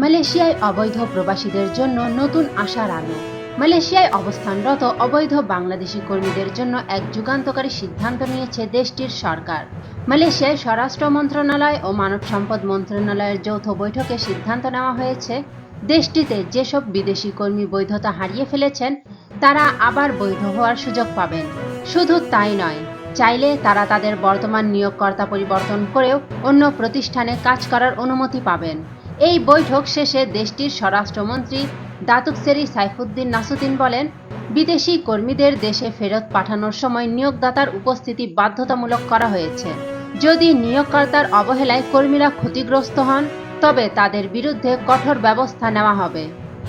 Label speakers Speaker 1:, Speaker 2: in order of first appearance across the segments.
Speaker 1: মালয়েশিয়ায় অবৈধ প্রবাসীদের জন্য নতুন আশার আলো। মালয়েশিয়ায় অবস্থানরত অবৈধ বাংলাদেশি কর্মীদের জন্য এক যুগান্তকারী সিদ্ধান্ত নিয়েছে দেশটির সরকার। মালয়েশিয়ায় স্বরাষ্ট্র মন্ত্রণালয় ও মানব সম্পদ মন্ত্রণালয়ের যৌথ বৈঠকে সিদ্ধান্ত নেওয়া হয়েছে, দেশটিতে যেসব বিদেশি কর্মী বৈধতা হারিয়ে ফেলেছেন তারা আবার বৈধ হওয়ার সুযোগ পাবেন। শুধু তাই নয়, চাইলে তারা তাদের বর্তমান নিয়োগকর্তা পরিবর্তন করেও অন্য প্রতিষ্ঠানে কাজ করার অনুমতি পাবেন। এই বৈঠক শেষে দেশটির স্বরাষ্ট্রমন্ত্রী দাতুক সেরি সাইফুদ্দিন নাসুদ্দিন বলেন, বিদেশি কর্মীদের দেশে ফেরত পাঠানোর সময় নিয়োগদাতার উপস্থিতি বাধ্যতামূলক করা হয়েছে। যদি নিয়োগকর্তার অবহেলায় কর্মীরা ক্ষতিগ্রস্ত হন তবে তাদের বিরুদ্ধে কঠোর ব্যবস্থা নেওয়া হবে।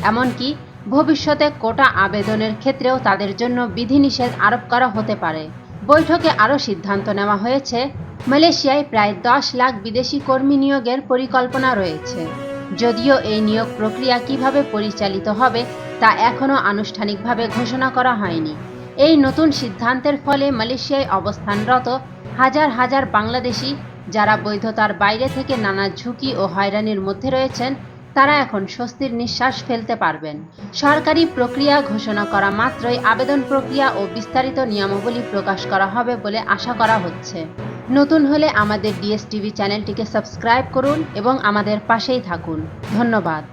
Speaker 1: এমনকি ভবিষ্যতে কোটা আবেদনের ক্ষেত্রেও তাদের জন্য বিধিনিষেধ আরোপ করা হতে পারে। বৈঠকে আরও সিদ্ধান্ত নেওয়া হয়েছে, মালয়েশিয়ায় প্রায় 10 লাখ বিদেশি কর্মী নিয়োগের পরিকল্পনা রয়েছে। যদিও এই নিয়োগ প্রক্রিয়া কিভাবে পরিচালিত হবে তা এখনও আনুষ্ঠানিকভাবে ঘোষণা করা হয়নি। এই নতুন সিদ্ধান্তের ফলে মালয়েশিয়ায় অবস্থানরত হাজার হাজার বাংলাদেশি যারা বৈধতার বাইরে থেকে নানা ঝুঁকি ও হয়রানির মধ্যে রয়েছেন তারা এখন স্বস্তির নিঃশ্বাস ফেলতে পারবেন। সরকারি প্রক্রিয়া ঘোষণা করা মাত্রই আবেদন প্রক্রিয়া ও বিস্তারিত নিয়মাবলী প্রকাশ করা হবে বলে আশা করা হচ্ছে। নতুন হলে আমাদের ডিএসটিভি চ্যানেলটিকে সাবস্ক্রাইব করুন এবং আমাদের পাশেই থাকুন। ধন্যবাদ।